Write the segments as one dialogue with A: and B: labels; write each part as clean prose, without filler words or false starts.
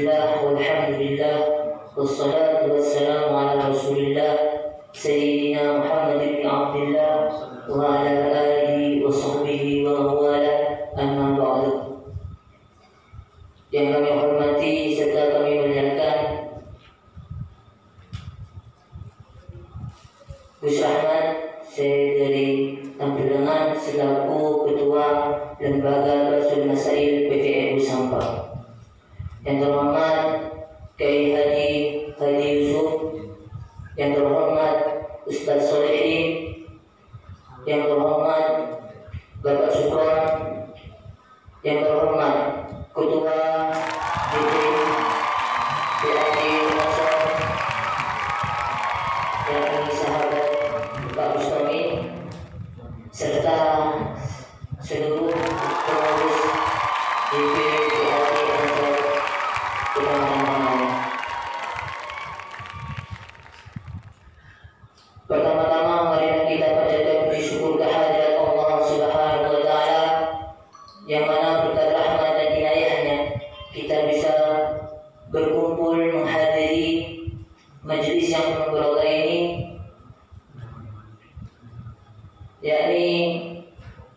A: Bismillah, walhamdulillah, wassalatu wassalamu ala rasulillah Sayyidina Muhammad bin Abdullah wa ala alihi wa sahbihi wa mawala, amma ba'du. Yang kami hormati serta kami muliakan Gus Rahmat, saya dari Tampilangan selaku Ketua Lembaga Basul Masail PTN Sampang. Yang terhormat Kiai Haji Yusuf, yang terhormat Ustaz Solehin, yang terhormat Bapak Sukron, yang terhormat Ketua DPD Nasr, yang ini sahabat Pak Bustami, serta seluruh pengurus DPD Nasr teman-teman. Pertama-tama mari kita panjatkan puji syukur kehadirat Allah Subhanahu wa taala, yang mana berkat rahmat dan inayahnya kita bisa berkumpul menghadiri majelis yang penuh barokah ini, yakni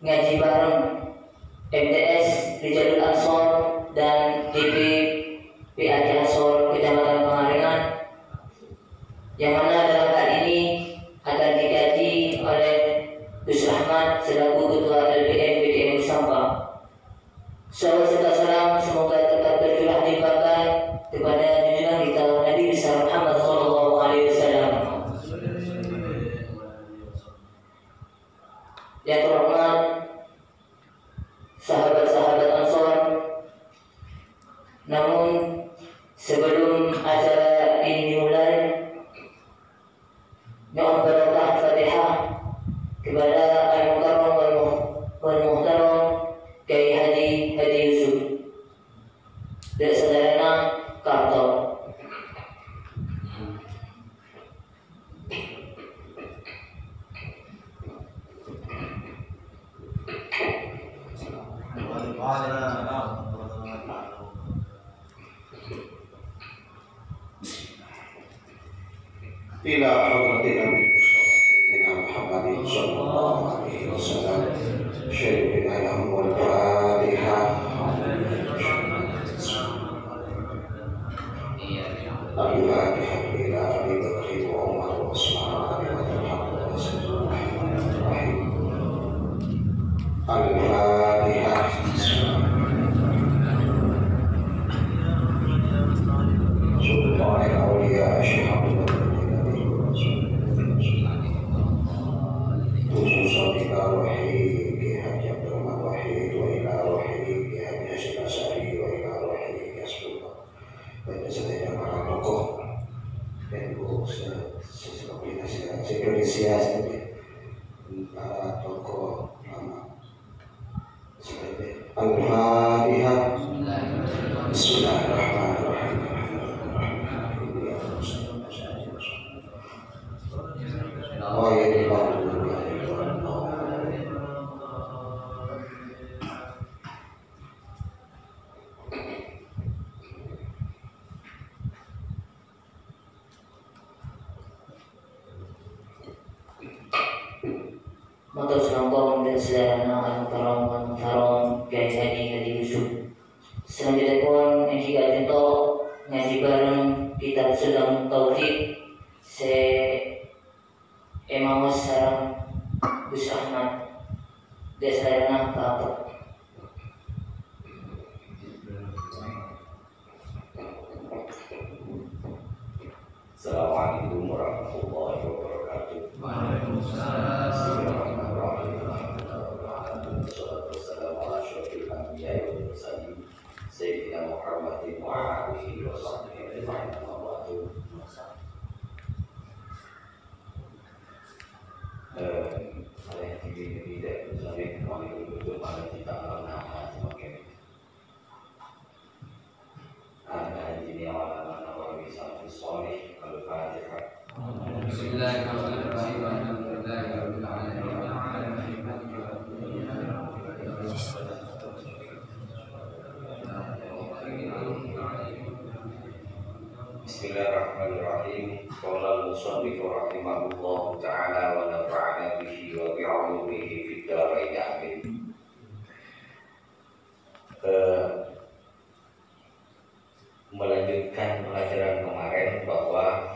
A: ngaji bareng MTS Rijalul Ansor dan DPPAD Ansor Kecamatan Pengalengan, yang mana dalam hal ini akan dikaji oleh Gus Rahmat selaku Ketua LPM PTN Sampang. Salawat serta salam semoga tetap tercurah limpahkan kepada junjungan kita Nabi besar Muhammad sallallahu alaihi wasallam. Yang terhormat sahabat-sahabat Ansor, namun sebelum acara ini dimulai, mohon barokah Fatihah kepada Al-Mukarram wal Muhtaram Kiai Haji Yusuf dan saudarana Karto.
B: Ila hadratin Nabi Sayyidina Muhammadin sallallahu alaihi wasallam. Syarifina lahum wal Fatihah. Al-Fatihah ila Abi Bakr wa Umar wa Utsman wa Talha wa Bismillahirrahmanirrahim. Al-Fatihah. Sultanul Auliya Syekh Al-Fatihah. Bismillahirrahmanirrahim.
A: Motor Selampong dan Sedana Al-Mukarram Kiai Haji Yusuf. Selanjutnya pun jika contoh ngaji bareng kitab Sulam Tauhid se Imam Sarang Gus Rahmat dan Sedana Karto.
B: Assalamualaikum warahmatullahi wabarakatuh. Waalaikumsalam. Sayyidina Muhammadin wa alihi wa sahbihi ajma'in. Saya tidak bersama kami untuk pada kita nama semakin ada ini awal awal bisa soleh Al-Fatihah. Bismillahirrahmanirrahim. Alhamdulillahirabbil alamin. Bismillahirrahmanirrahim. Qala al-musannif rahimahullahu ta'ala wa nafa'ana bihi wa bi'ulumihi fid dharain amin. Melanjutkan pelajaran kemarin bahwa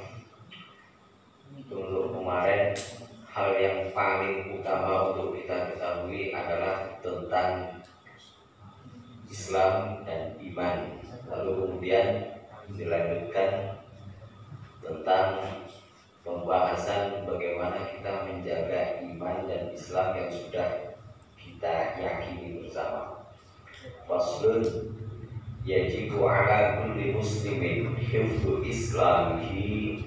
B: untuk kemarin hal yang paling utama untuk kita ketahui adalah tentang Islam dan iman. Lalu kemudian dilanjutkan tentang pembahasan bagaimana kita menjaga iman dan Islam yang sudah kita yakini bersama. Faslun yajibu ala kulli muslimin hifdzu islamihi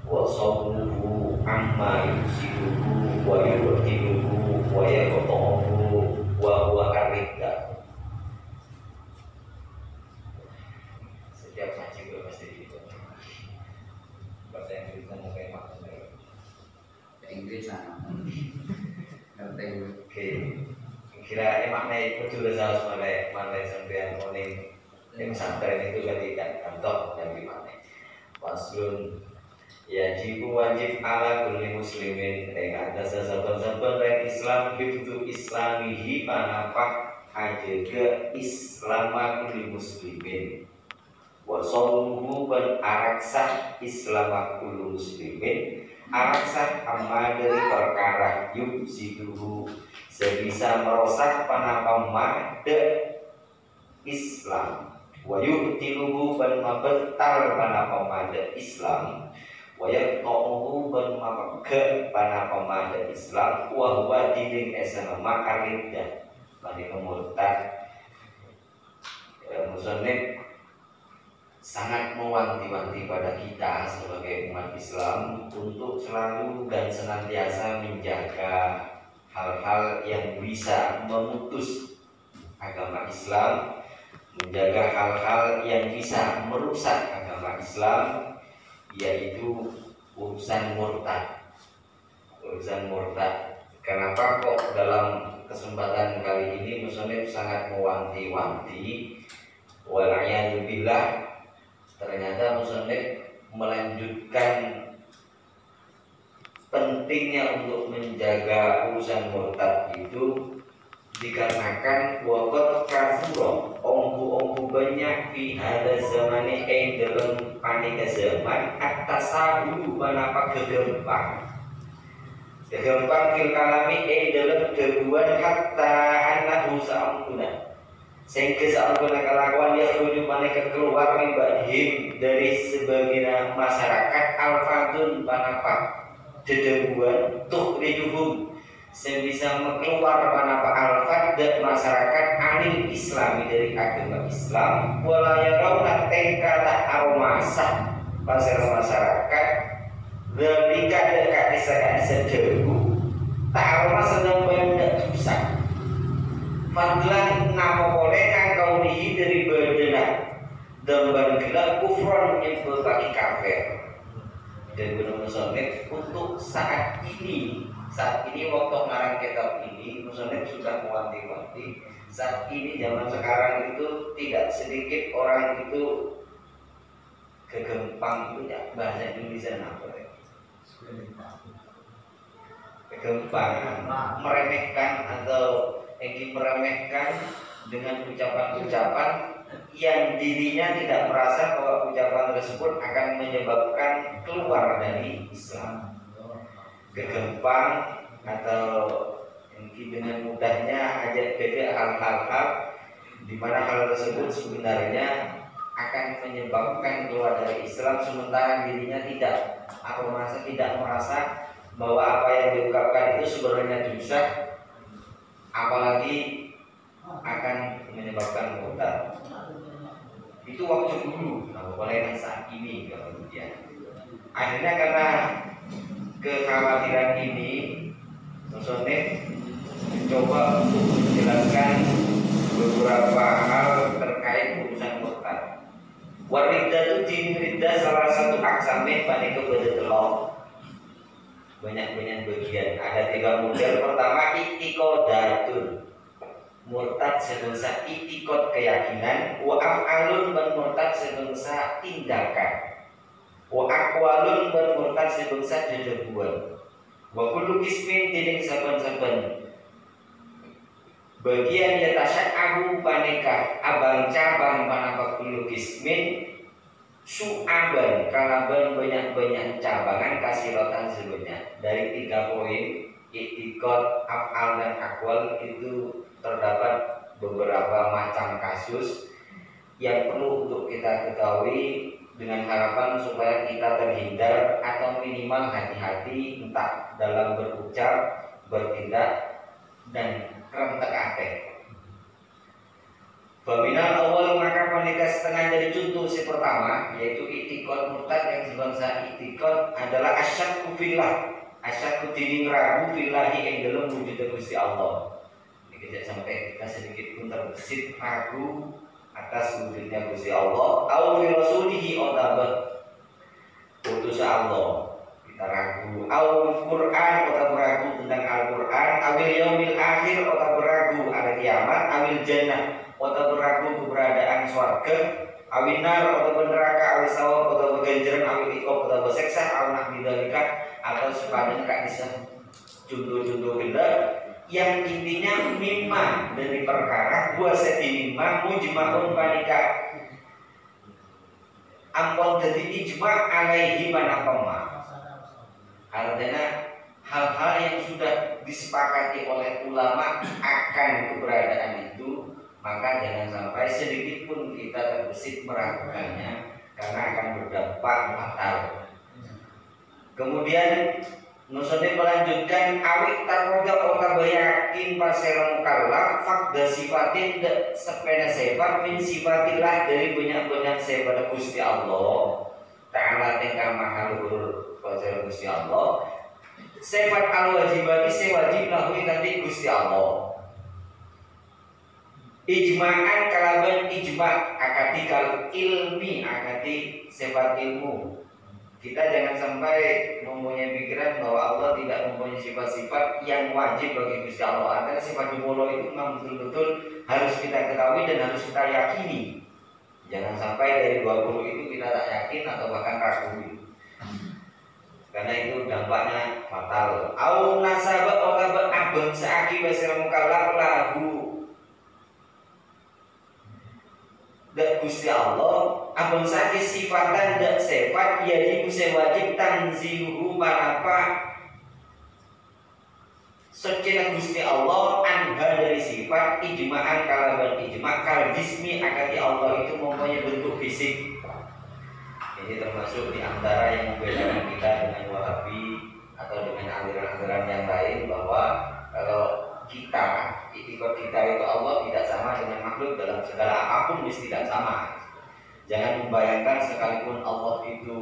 B: wa sawmuhu amma yusibuhu wa yubtiluhu wa yaqta'uhu wa huwa ar-ridda. Setiap ngaji gue pasti gitu. Bahasa Inggris kan mau kayak maksudnya Inggris lah. Oke. Kira maknanya itu juga harus malai sampean oning yang pesantren itu kan kantor yang gimana. Faslun yajibu wajib ala kulli muslimin ada sahabat-sahabat yang Islam hifdzu islamihi panapa ajaga islama kulli muslimin wa sawmuhu ban araksah islama kulli muslimin araksah amma dari perkara yubziduhu sebisa merosak panapa made Islam wa yubtiluhu ban mabetal panapa made Islam wa yaqta'uhu ban mabege panapa made Islam wa huwa dinin esanama kariddah bani kemurtad. Musannif sangat mewanti-wanti pada kita sebagai umat Islam untuk selalu dan senantiasa menjaga hal-hal yang bisa memutus agama Islam, menjaga hal-hal yang bisa merusak agama Islam, yaitu urusan murtad. Urusan murtad. Kenapa kok dalam kesempatan kali ini musannif sangat mewanti-wanti? Wal'iyadzubillah, ternyata musannif melanjutkan pentingnya untuk menjaga urusan murtad itu dikarenakan waqad kasura ombu banyak fi hada zamani dalam panika zaman at-tasahu manapa gegempang fil kalami dalam keduan hatta annahu sa'amuna sehingga sa'amuna kelakuan ya kudu maneka keluar min ba'dihim dari sebagian masyarakat al-fadun manapa dedebuan tuh rijuhum yang bisa keluar panapa al-fad dan masyarakat anil islami dari agama Islam walaya rauna tengkata aromasa pasar masyarakat berlika dekat desa debu tak aroma sedang banyak rusak fadlan nama boleh kan kau dari badana dan bergelak kufron menyebut bagi kafir. Dan Gunung Musannif untuk saat ini waktu ngarang kitab ini Musannif sudah mewanti-wanti saat ini zaman sekarang itu tidak sedikit orang itu kegempang itu ya bahasa Indonesia apa ya? Kegempang meremehkan atau ingin meremehkan dengan ucapan-ucapan yang dirinya tidak merasa bahwa ucapan tersebut akan menyebabkan keluar dari Islam. Kegempang atau mungkin dengan mudahnya ajak beda hal-hal di mana hal tersebut sebenarnya akan menyebabkan keluar dari Islam sementara dirinya tidak merasa bahwa apa yang diungkapkan itu sebenarnya dosa, apalagi akan menyebabkan murtad. Itu waktu dulu, nah boleh saat ini kemudian. Akhirnya karena kekhawatiran ini, musannif mencoba untuk menjelaskan beberapa hal terkait urusan murtad. Wariddah itu riddah salah satu aksamnya pada kepada telur. Banyak bagian. Ada 3 model. Pertama i'tiqadatun. Murtad sedangsa i'tiqad keyakinan, wa af'alun ban murtad sedangsa tindakan. wa aqwalun bermurtad sebangsa jejebuan wa kullu qismin dening saben-saben bagian ya tasyak abu paneka abang cabang panapa kullu qismin su'aban kalaban banyak-banyak cabangan kasirotan sebutnya. Dari 3 poin i'tiqad, af'al dan aqwal itu terdapat beberapa macam kasus yang perlu untuk kita ketahui dengan harapan supaya kita terhindar atau minimal hati-hati entah dalam berucap, bertindak dan rentek ate. Baminal awal maka wanita setengah dari contoh si pertama yaitu i'tiqad murtad yang sebangsa i'tiqad adalah asyakku fillah, asyakku dini ragu fillahi yang dalam wujud Gusti Allah. Ini tidak sampai kita sedikit pun terbesit ragu atas wujudnya Gusti Allah. Au fi rasulihi otabah utus Allah kita ragu. Au Quran otabah ragu tentang Al-Quran. Awil yaumil akhir otabah ragu ada kiamat. Awil jannah atau beragu keberadaan swarga, awin nar atau neraka, awin sawab atau ganjaran, awin iqab atau seksa, awin nahbidalika atau sepadan kak bisa jundu-jundu benda yang intinya mimma dari perkara gua sedimimma mujma'un panika ampun jadi ijma' alaihi manapama. Artinya hal-hal yang sudah disepakati oleh ulama akan keberadaan itu, maka jangan sampai sedikit pun kita terbesit meragukannya karena akan berdampak fatal. Kemudian Nusantara melanjutkan awik tarroja orang yakin pasera mukallaf fakda sifatin sepena sifat min sifatillah dari banyak-banyak sifat Gusti Allah Ta'ala tingkah maha luhur pasera Gusti Allah sifat al-wajibati sewajib lahu nanti Gusti Allah ijma'an kalaban ijma' akati kal ilmi akati sifat ilmu. Kita jangan sampai mempunyai pikiran bahwa Allah tidak mempunyai sifat-sifat yang wajib bagi Gusti Allah. Artinya sifat jumlah itu memang betul-betul harus kita ketahui dan harus kita yakini. Jangan sampai dari 20 itu kita tak yakin atau bahkan ragu. Karena itu dampaknya fatal. Au nasaba otabat abang seaki basir mukallaf lahu dak Gusti Allah abang sakit sifatan dak sifat jadi wajib tanzihu manapa secara Gusti Allah anha dari sifat ijma'an kalaban ijma' kal jismi akati Allah itu mempunyai bentuk fisik. Ini termasuk di antara yang membedakan kita dengan Wahabi atau dengan aliran-aliran yang lain bahwa kalau kita ikut kita itu Allah tidak sama dengan makhluk dalam segala apapun mesti tidak sama. Jangan membayangkan sekalipun Allah itu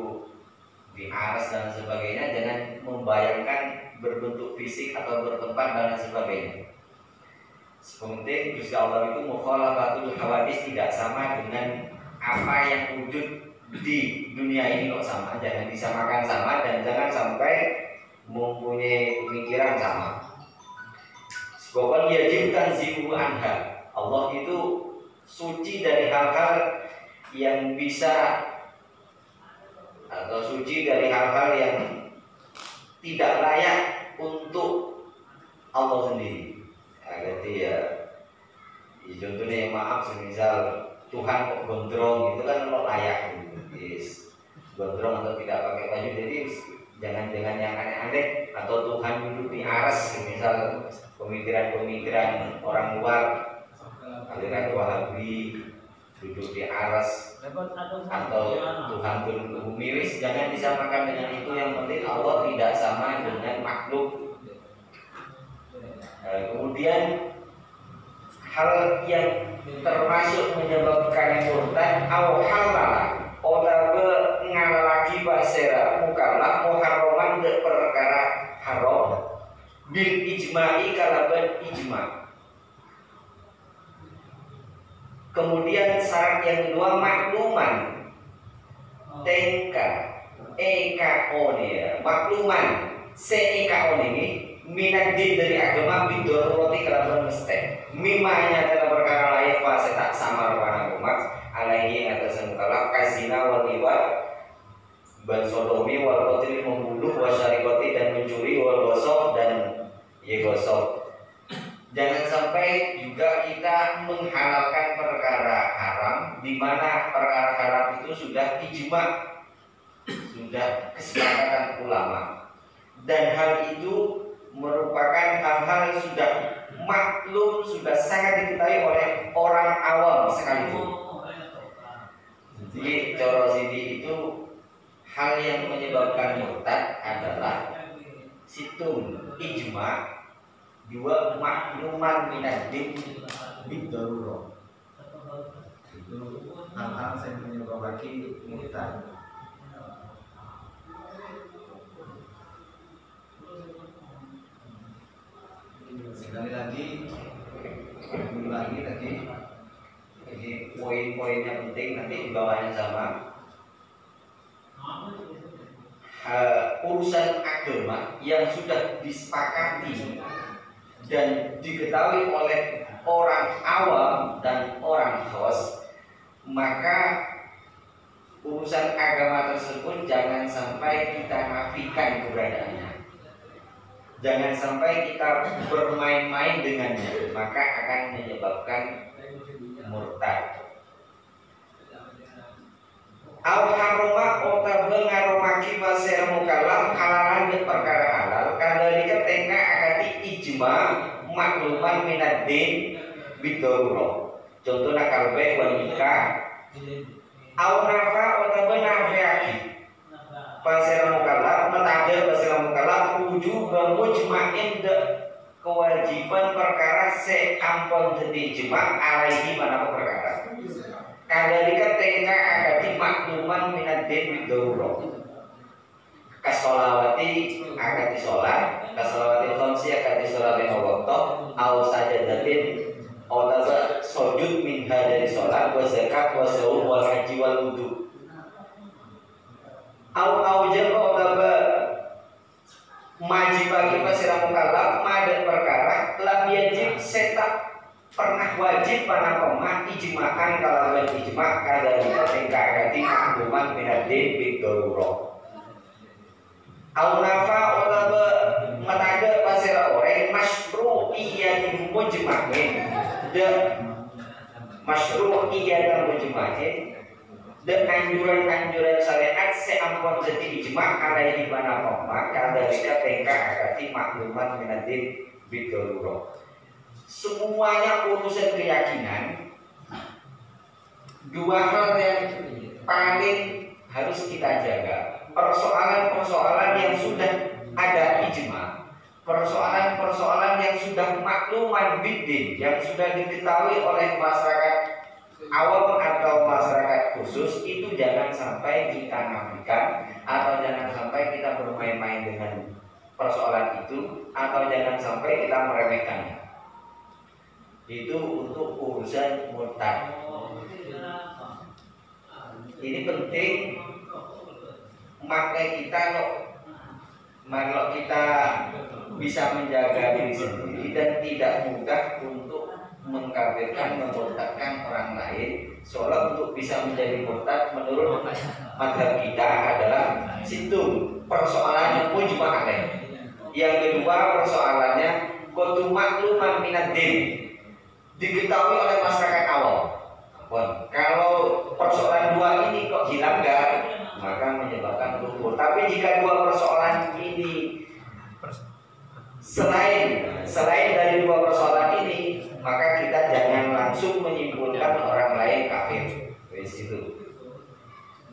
B: di aras dan sebagainya, jangan membayangkan berbentuk fisik atau bertempat dan sebagainya. Sepenting Gusti Allah itu mukhalafatul hawadis tidak sama dengan apa yang wujud di dunia ini kok sama. Jangan disamakan sama dan jangan sampai mempunyai pemikiran sama. Sebab yajib tanzihu anha. Allah itu suci dari hal-hal yang bisa atau suci dari hal-hal yang tidak layak untuk Allah sendiri. Berarti ya contohnya maaf semisal Tuhan kok gondrong itu kan lo layak gitu. Gondrong atau tidak pakai baju, jadi jangan-jangan yang aneh-aneh atau Tuhan duduk di aras misal pemikiran-pemikiran orang luar aliran Wahabi duduk di aras atau Tuhan turun ke bumi, jangan disamakan dengan itu. Yang penting Allah tidak sama dengan makhluk. Kemudian hal yang termasuk menyebabkan murtad au halala otabe ngalalaki basera mukallaf muharraman de perkara haram bil ijma'i kalaban ijma'. Kemudian syarat yang kedua makluman TK EKO ya makluman CEKO ini minat din dari agama bidor roti kalaban mesti mimanya adalah perkara layak fase tak samar wana umat alaihi atas mukallaf kasina wal liwat ban sodomi wal qatli membunuh wasyarikoti dan mencuri wal gosok dan gosok. Jangan sampai juga kita menghalalkan perkara haram di mana perkara haram itu sudah ijma, sudah kesepakatan ulama, dan hal itu merupakan hal-hal yang sudah maklum, sudah sangat diketahui oleh orang awam sekalipun. Jadi coro sini itu hal yang menyebabkan murtad adalah situng ijma, dua makluman minaddin bidarurah. Itu hal-hal yang menyebabkan murtad. Sekali lagi, ini poin-poin yang penting nanti di bawahnya sama. Urusan agama yang sudah disepakati dan diketahui oleh orang awam dan orang khawas, maka urusan agama tersebut jangan sampai kita nafikan keberadaannya. Jangan sampai kita bermain-main dengannya, maka akan menyebabkan murtad. Au haroma otabel ngaromaki masir mukalam halalan di perkara halal kadalika tengah akati ijma makluman minaddin bidarurah. Contohnya kalbe wanika au nafa otabel nafiaki pasir mukalam metadel pasir mukalam wujud mujmain de kewajiban perkara seampun jadi ijma alaihi mana perkara. Kadalika tengah agati makluman minaddin bidarurah. Kasolawati agati sholat, kasolawati khamsi agati sholat lima waktu, au sajadatin otaba sujud minha dari sholat, wa zakat wa saum wal haji wal wudu. Au jaba otaba majib bagi pasirah mukallaf madan perkara lam yajib setak pernah wajib pada koma ijma'an kalau ijma' kada kita tingkah agati makluman minaddin bidarurah. Au nafa otaba mataga pasira orang masyru'iyan mujma'in de masyru'iyan mujma'in de anjuran-anjuran syariat seampun jadi ijma' alaihi mana koma kada kita tingkah agati makluman minaddin bidarurah. Semuanya urusan keyakinan, dua hal yang paling harus kita jaga. Persoalan-persoalan yang sudah ada ijma, persoalan-persoalan yang sudah makluman biddin, yang sudah diketahui oleh masyarakat awam atau masyarakat khusus, itu jangan sampai kita nafikan atau jangan sampai kita bermain-main dengan persoalan itu atau jangan sampai kita meremehkannya. Itu untuk urusan murtad. Ini penting. Maka kita bisa menjaga diri sendiri dan tidak mudah untuk mengkafirkan, memurtadkan orang lain. Soalnya untuk bisa menjadi murtad menurut mazhab kita adalah situ persoalannya mujma' alaih. Yang kedua persoalannya kudu makluman minaddin, diketahui oleh masyarakat awam. Kalau persoalan dua ini kok hilang gak, maka menyebabkan kufur. Tapi jika dua persoalan ini selain dari dua persoalan ini, maka kita jangan langsung menyimpulkan orang lain kafir. Itu.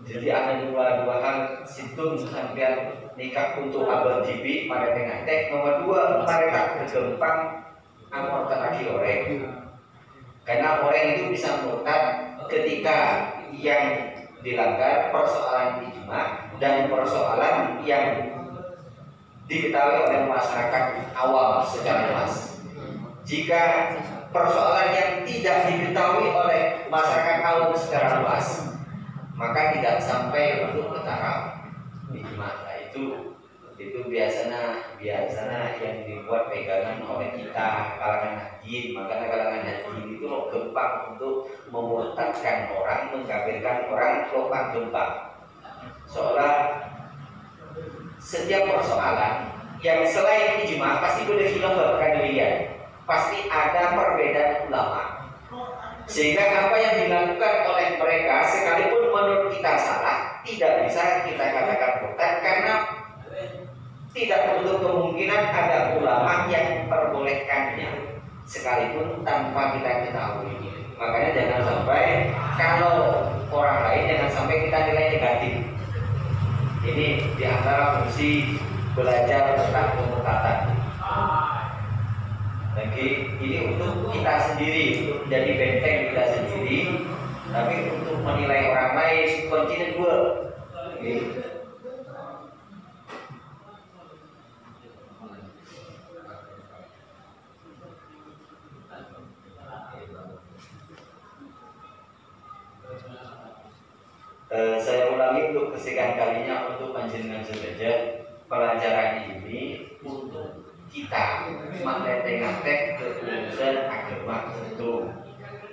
B: Jadi ada dua hal situ sampai nikah untuk abad jibi pada tengah teh. Nomor dua mereka bergempang amor lagi orang. Karena orang itu bisa murtad ketika yang dilanggar persoalan ijma dan persoalan yang diketahui oleh masyarakat awam secara luas. Jika persoalan yang tidak diketahui oleh masyarakat awam secara luas, maka tidak sampai untuk ke taraf ijma. Nah, itu biasanya yang dibuat pegangan oleh kita kalangan hadin. Makanya kalangan hadin itu lo gampang untuk memurtadkan orang, mengkafirkan orang, lo gampang. Seolah setiap persoalan yang selain ijma pasti berkhilaf berkadrian, pasti ada perbedaan ulama. Sehingga apa yang dilakukan oleh mereka sekalipun menurut kita salah, tidak bisa kita katakan murtad karena tidak menutup kemungkinan ada ulama yang memperbolehkannya sekalipun tanpa kita ketahui. Makanya jangan sampai kalau orang lain jangan sampai kita nilai negatif. Ini diantara fungsi belajar tentang pemurtadan. Lagi ini untuk kita sendiri, untuk menjadi benteng kita sendiri, tapi untuk menilai orang lain continue dua. Saya ulangi untuk kesekian kalinya untuk panjenengan saja pelajaran ini untuk kita mengatek ke urusan agama itu.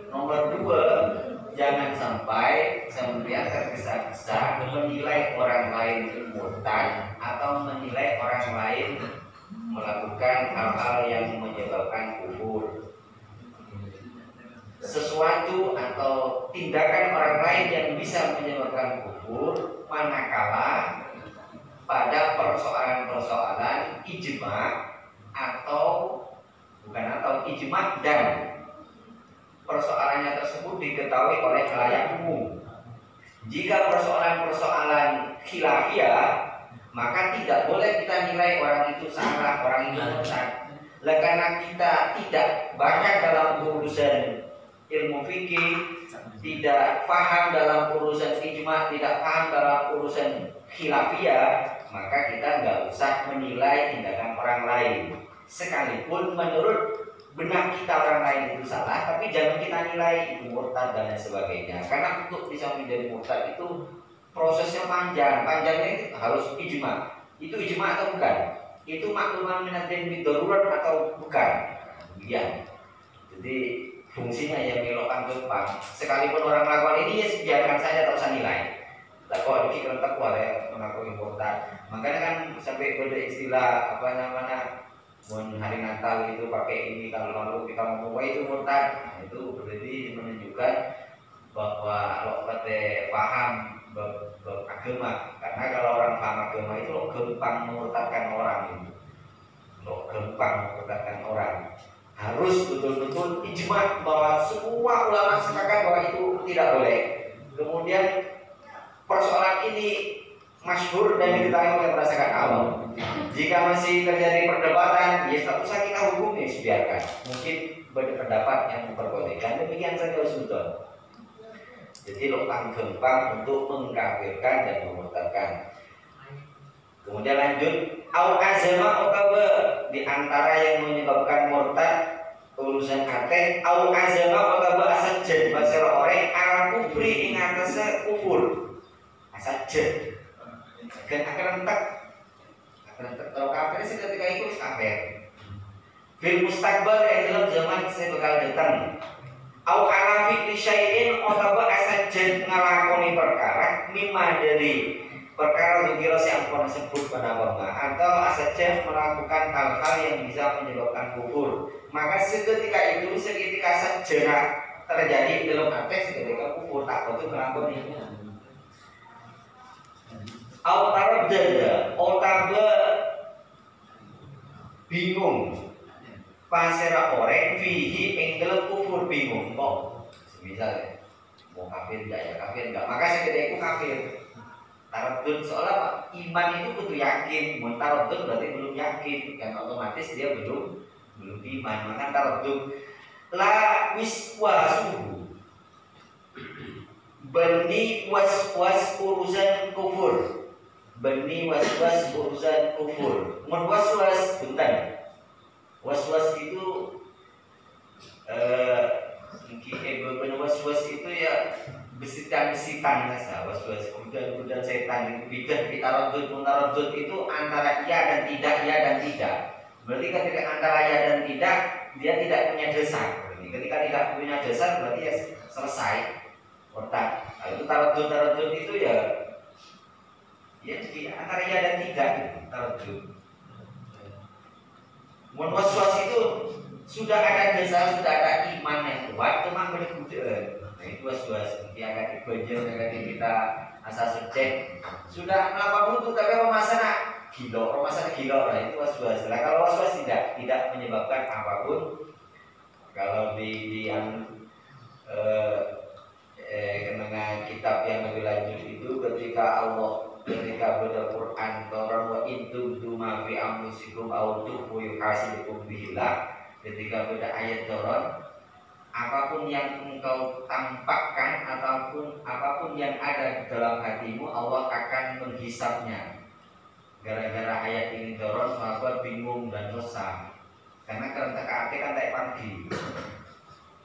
B: Nomor 2, jangan sampai sampai tergesa-gesa menilai orang lain murtad atau menilai orang lain melakukan hal-hal yang menyebabkan kufur. Sesuatu atau tindakan orang lain yang bisa menyebabkan kufur manakala pada persoalan-persoalan ijma atau ijma dan persoalannya tersebut diketahui oleh khalayak umum. Jika persoalan-persoalan khilafiyah, maka tidak boleh kita nilai orang itu salah, orang itu murtad. Karena kita tidak banyak dalam urusan ilmu fikih, tidak paham dalam urusan ijma, tidak paham dalam urusan khilafiyah, maka kita nggak usah menilai tindakan orang lain. Sekalipun menurut benak kita orang lain itu salah, tapi jangan kita nilai itu murtad dan lain sebagainya. Karena untuk bisa menjadi murtad itu prosesnya panjang. Panjangnya itu harus ijma. Itu ijma atau bukan? Itu makluman minatin bidarurat atau bukan? Iya. Jadi fungsinya yang melokkan gampang. Sekalipun orang melakukan ini, ya biarkan saja, tak usah nilai. Lah kok ini kan takwa ya mengakui murtad. Makanya kan sampai pada istilah apa namanya, hari Natal itu pakai ini, kalau lalu kita ngomong itu murtad. Nah, itu berarti menunjukkan bahwa lo kata paham beragama. Karena kalau orang paham agama itu lo gampang memurtadkan orang itu. Lo gampang memurtadkan orang. Harus betul-betul ijma bahwa semua ulama sepakat bahwa itu tidak boleh. Kemudian persoalan ini masyhur dan diketahui oleh masyarakat awam. Jika masih terjadi perdebatan, ya tak usah kita hukumi, biarkan. Mungkin berpendapat yang memperbolehkan, demikian saja Sultan. Jadi lo gampang untuk mengkafirkan dan memurtadkan. Kemudian lanjut, au azama utawa di antara yang menyebabkan murtad urusan hati, au azama utawa asajad bahasa orang ala kufri ing atase kufur. Asajad. Dan akan entek kalau kafir sih ketika itu kafir. Fil mustaqbal dalam zaman saya bakal datang. Au ala fi syai'in utawa asajad ngalakoni perkara mimma dari perkara dukira yang pernah sebut pada bangga atau saja melakukan hal-hal yang bisa menyebabkan kufur, maka seketika itu saja terjadi dalam hati seketika kufur tak betul melakukan ini. Autara dada, otaba bingung, pasera orek fihi engkel kufur bingung kok, misalnya mau kafir enggak ya kafir enggak, maka seketika itu kafir. Taradud soalnya apa? Iman itu kudu yakin. Mun taradud berarti belum yakin, kan otomatis dia belum iman. Maka taradud la wiswasu bani waswas urusan kufur. Bani waswas urusan kufur. Mun waswas bukan. Waswas itu mungkin waswas itu ya bisitan-bisitan saja, was-was kuda setan itu bidah taradud itu antara iya dan tidak. Berarti ketika antara iya dan tidak, dia tidak punya dasar. Ketika tidak punya dasar berarti ya selesai murtad. Itu taradud itu ya di antara iya dan tidak. taradud. Mun waswas itu sudah ada desa, sudah ada iman yang kuat, cuma berkuda. Nah itu waswas. Dia akan dibanjir, akan kita asa subjek. Sudah melakukan wudhu tapi pemasana gila, pemasana gila. Nah itu waswas. Nah kalau waswas tidak menyebabkan apapun. Kalau di yang kenangan kitab yang lebih lanjut itu ketika baca Quran orang wa intum duma fi amsikum au tuqu yuhasibukum billah, ketika baca ayat Toron, apapun yang engkau tampakkan ataupun apapun yang ada di dalam hatimu Allah akan menghisapnya. Gara-gara ayat ini Toron, sahabat bingung dan resah karena kereta KAT kan tak pagi.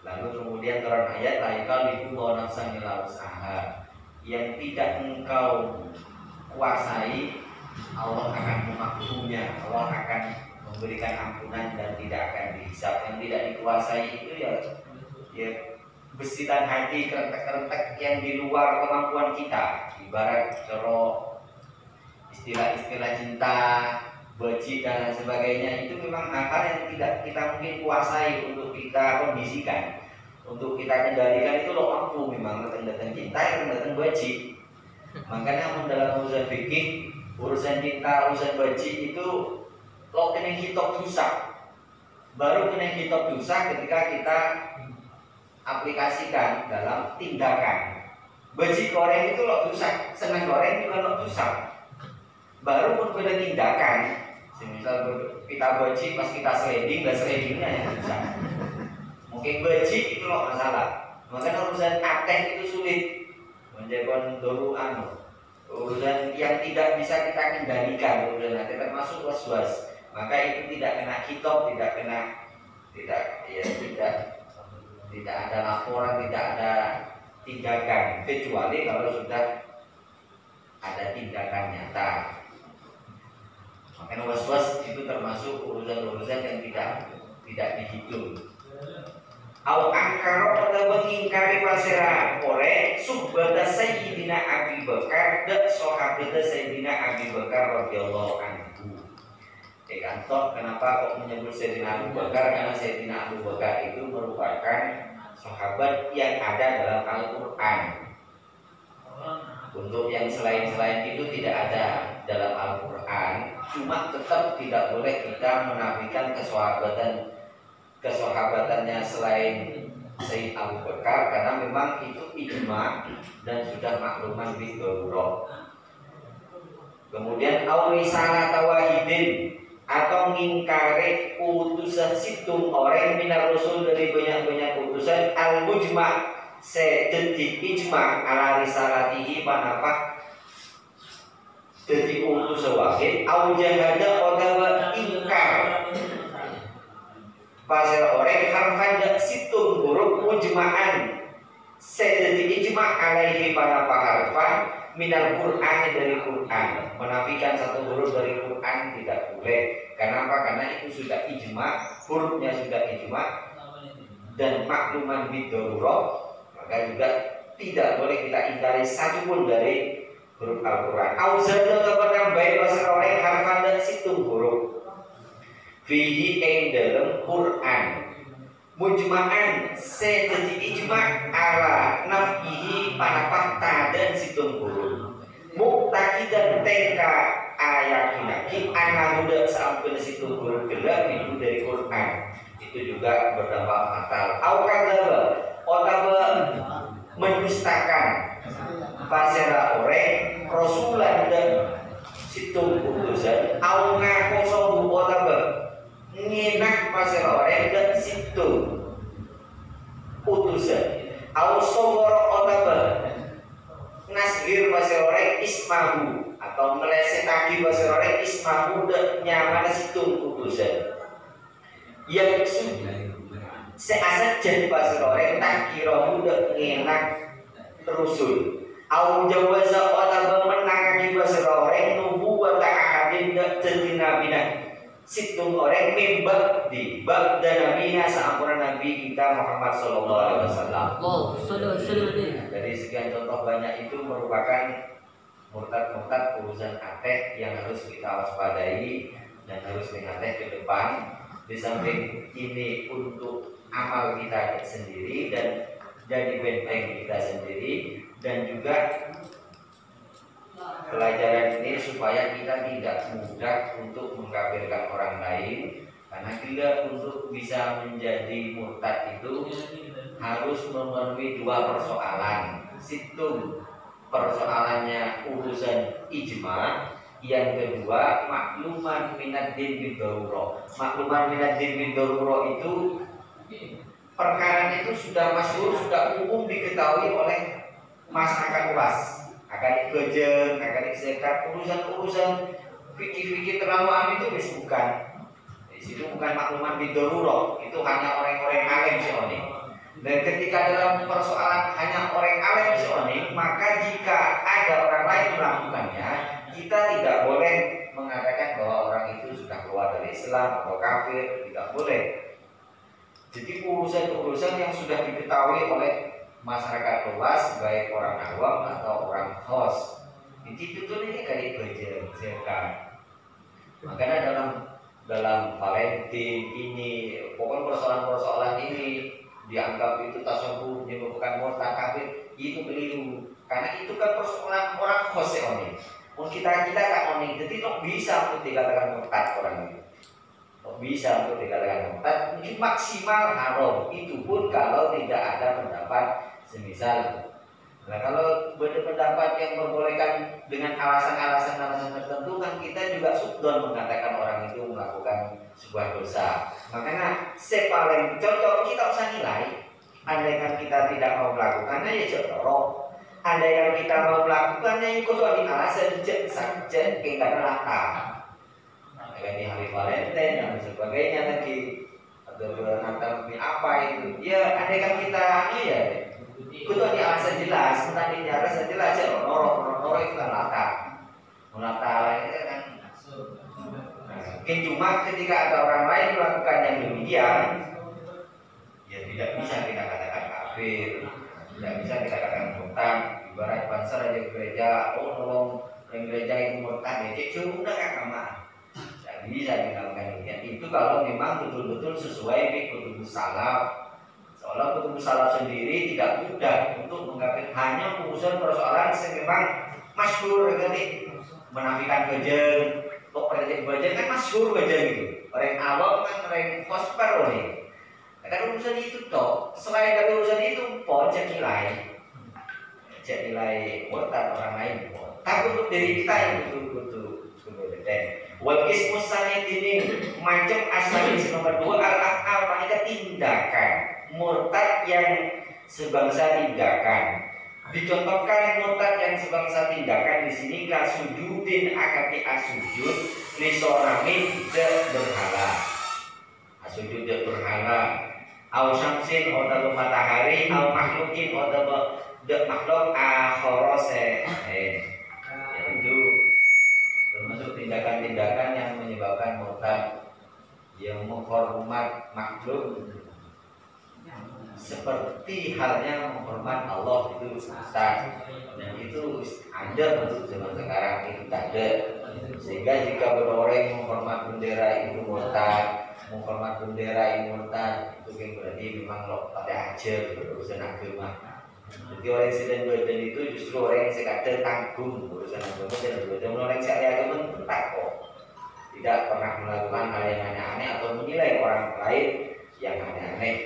B: Lalu kemudian Toron ayat laika liku wa nafsan ila usaha, yang tidak engkau kuasai Allah akan memakluminya, Allah akan memberikan ampunan dan tidak akan dihisap. Yang tidak dikuasai itu ya besi dan hati, kerentek-kerentek yang di luar kemampuan kita. Ibarat coro istilah-istilah cinta, benci dan sebagainya, itu memang hal yang tidak kita mungkin kuasai untuk kita kondisikan, untuk kita kendalikan. Itu lo mampu memang datang cinta, datang benci. Makanya dalam urusan fikih, urusan cinta, urusan benci itu lo kena hitop dosa. Baru kena hitop dosa ketika kita aplikasikan dalam tindakan. Benci goreng itu lo dosa, senang goreng juga lo dosa. Baru pun pada tindakan. Semisal kita benci pas kita sliding, dan slidingnya yang dosa. Mungkin benci itu lo masalah. Makanya urusan ateh itu sulit. Menjadikan dulu urusan yang tidak bisa kita kendalikan, urusan nanti termasuk waswas, maka itu tidak kena hitop, tidak ada laporan, tidak ada tindakan, kecuali kalau sudah ada tindakan nyata. Makanya waswas itu termasuk urusan-urusan yang tidak dihitung. Au angkaro pada mengingkari pasera oleh subhata Sayyidina Abi Bakar dan sahabat Sayyidina Abi Bakar radhiyallahu anhu. Kantor kenapa kok menyebut Sayyidina Abu Bakar? Karena Sayyidina Abu Bakar itu merupakan sahabat yang ada dalam Al-Quran. Untuk yang selain itu tidak ada dalam Al-Quran. Cuma tetap tidak boleh kita menafikan kesahabatannya selain Sayyid Abu Bakar, karena memang itu ijma dan sudah makluman bi darurah. Kemudian aurisana tawahidin, atau ngingkari utusan situng orang minar rasul dari banyak-banyak utusan al-mujma sedeti ijma ala risalatihi panapa jadi utus wahid au jahada otawa ingkar pasir orang harfan dak situng huruf mujma'an sedeti ijma alaihi panapa harfan minal Quran dari Quran. Menafikan satu huruf dari Quran tidak boleh. Kenapa? Karena itu sudah ijma, hurufnya sudah ijma dan makluman bidururah. Maka juga tidak boleh kita ingkari satu pun dari huruf Al-Quran. Auzadul kepada baik bahasa orang harfan dan situng huruf fihi ing dalam Quran mujma'an sedeti ijma ala naf'ihi panapah dan situng huruf muktakidan teka ayakinaki anak muda sampai situng huruf gelap itu dari Quran, itu juga berdampak fatal. Aukadaba otaba mendustakan pasera orang rasulan dan situng utusan au ngakosobu otaba nginak pasera orang dan situng utusan au soboro otaba nasgir pasera orang ismahu atau melesetaki pasera orang ismahu dan nyaman situng utusan yang seasat jadi pasera orang tak kira muda nginak rusul au jawaza otaba menangani pasera orang nubu wa ta'ahadin dan jadi nabina situng orang membak di bab dan nabinya seampun Nabi kita Muhammad Sallallahu Alaihi Wasallam. Dari sekian contoh banyak itu merupakan murtad urusan hati yang harus kita waspadai dan harus mengatih ke depan. Di samping ini untuk amal kita sendiri dan jadi benteng kita sendiri, dan juga pelajaran ini supaya kita tidak mudah untuk mengkafirkan orang lain, karena kita untuk bisa menjadi murtad itu harus memenuhi dua persoalan. Situ persoalannya urusan ijma, yang kedua makluman minad din bid-darurah. Makluman minad din bid-darurah itu perkara itu sudah masyhur, sudah umum diketahui oleh masyarakat luas. Akan ikojeng, akan iksekat, urusan-urusan fikih-fikih terlalu alim itu bukan. Di situ bukan makluman bid-darurah, itu hanya orang-orang alim seoni. Dan ketika dalam persoalan hanya orang alim seoni, maka jika ada orang lain melakukannya, kita tidak boleh mengatakan bahwa orang itu sudah keluar dari Islam atau kafir, tidak boleh. Jadi urusan-urusan yang sudah diketahui oleh masyarakat luas, baik orang awam atau orang khos, itu ini kali berjelas. Makanya dalam Valentine ini, pokoknya persoalan-persoalan ini dianggap itu tasawuf, merupakan murtad kafir, itu keliru. Karena itu kan persoalan orang khos ya oni. Kita kan oni, jadi kok bisa untuk dikatakan murtad orang itu. Kok bisa untuk dikatakan murtad? Mungkin maksimal haram. Itu pun kalau tidak ada pendapat semisal. Nah kalau berpendapat yang membolehkan dengan alasan-alasan tertentu, kan kita juga sudon mengatakan orang itu melakukan sebuah dosa. Makanya paling cocok kita usah nilai. Andaikan kita tidak mau melakukannya ya cocok. Andaikan kita mau melakukannya itu soal alasan saja kita rata. Kayak di hari Valentine dan sebagainya tadi, atau Natal apa itu. Ya andaikan kita ya itu di alasan jelas, tadi di alasan jelas ya noro itu kan latar itu kan. Mungkin cuma ketika ada orang lain melakukan yang demikian, ya tidak bisa kita katakan kafir, tidak bisa kita katakan murtad. Ibarat bangsa aja gereja, nolong gereja itu murtad, ya cuma kan sama. Tidak bisa dilakukan demikian. Itu kalau memang betul-betul sesuai dengan kutub salaf. Seolah kutub salaf sendiri tidak mudah untuk mengkafir, hanya urusan persoalan yang memang masyhur tadi menafikan bajang. Kok bajang kan masyhur bajang itu. Orang awam kan orang kosper nih. Kan urusan itu toh. Selain dari urusan itu, pojok nilai. Cek nilai murtad orang lain. Tapi untuk diri kita yang betul-betul berbeda. Wal ismus sanidin macam asal nomor 2 al-af'al maknanya tindakan. Murtad yang sebangsa tindakan. Dicontohkan murtad yang sebangsa tindakan di sini kasujudin akati asujud lisoramin berhala. Asujud berhala. Au syamsin atau matahari, au makhlukin atau makhluk akhorose. Itu termasuk tindakan-tindakan yang menyebabkan murtad, yang menghormat makhluk seperti halnya menghormat Allah itu sah, dan itu ada untuk zaman sekarang itu tak ada. Sehingga jika orang menghormat bendera itu murtad, menghormat bendera itu murtad, itu kan berarti memang lo pada aja urusan agama. Jadi orang yang sedang badan itu justru orang yang sekadar tanggung urusan agama dan badan. Orang yang sekadar agama tak kok tidak pernah melakukan hal yang aneh-aneh atau menilai orang lain yang aneh-aneh.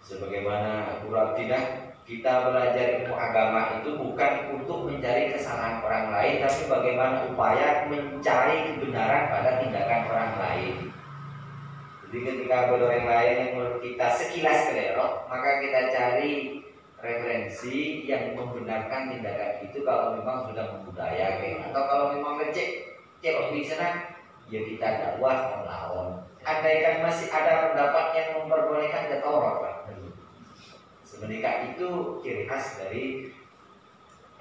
B: Sebagaimana Guru Abdillah, kita belajar ilmu agama itu bukan untuk mencari kesalahan orang lain, tapi bagaimana upaya mencari kebenaran pada tindakan orang lain. Jadi ketika ada orang lain yang menurut kita sekilas keliru, maka kita cari referensi yang membenarkan tindakan itu kalau memang sudah membudayakan, atau kalau memang lecek di sana, ya kita dakwah melawan. Andaikan masih ada pendapat yang memperbolehkan ya Taurat. Sebenarnya itu ciri khas dari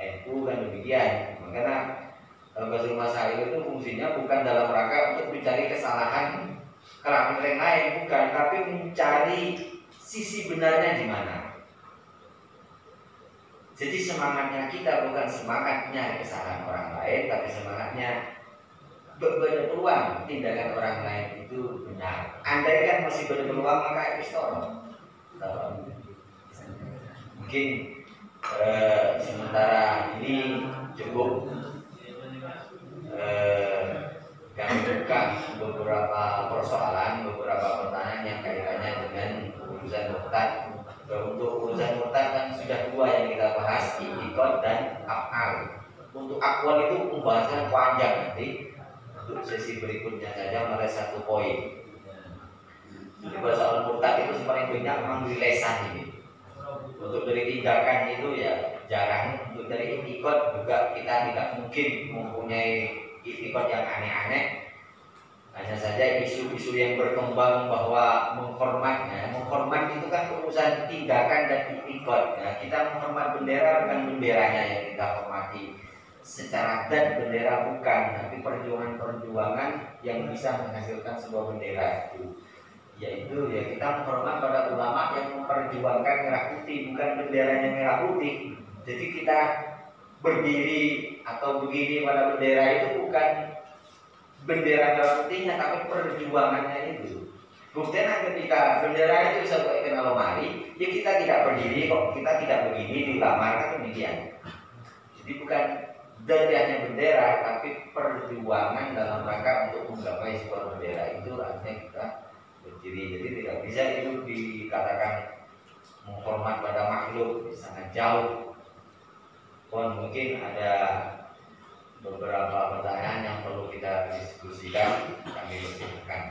B: NU kan demikian. Makanya Ghazul Masail itu fungsinya bukan dalam rangka untuk mencari kesalahan kalangan yang lain, bukan, tapi mencari sisi benarnya di mana. Jadi semangatnya kita bukan semangatnya kesalahan orang lain, tapi semangatnya berpeluang tindakan orang lain itu benar. Andai kan masih berpeluang maka itu mungkin sementara ini cukup kami buka beberapa persoalan, beberapa pertanyaan yang kaitannya dengan urusan murtad. Untuk urusan murtad kan sudah dua yang kita bahas, i'tiqad dan af'al. Untuk akwal itu pembahasan panjang nanti. Untuk sesi berikutnya saja mulai 1 poin. Jadi soal murtad itu paling banyak memang di lesan ini. Untuk dari tindakan itu ya jarang. Untuk dari i'tiqad juga kita tidak mungkin mempunyai i'tiqad yang aneh-aneh. Hanya saja isu-isu yang berkembang bahwa menghormat itu kan urusan tindakan dan i'tiqad. Nah, kita menghormat bendera bukan benderanya yang kita hormati. Secara zat bendera bukan, tapi perjuangan-perjuangan yang bisa menghasilkan sebuah bendera itu. Yaitu ya kita menghormat pada ulama yang memperjuangkan merah putih, bukan benderanya merah putih. Jadi kita berdiri atau begini pada bendera itu bukan bendera merah putihnya, tapi perjuangannya itu. Buktinya ketika bendera itu bisa pakai alomari, ya kita tidak berdiri kok, kita tidak begini di ulama kan demikian. Jadi bukan dariahnya bendera, tapi perjuangan dalam rangka untuk menggapai sebuah bendera itu artinya kita berdiri. Jadi tidak bisa itu dikatakan menghormat pada makhluk, sangat jauh. Mungkin ada beberapa pertanyaan yang perlu kita diskusikan, kami persilakan.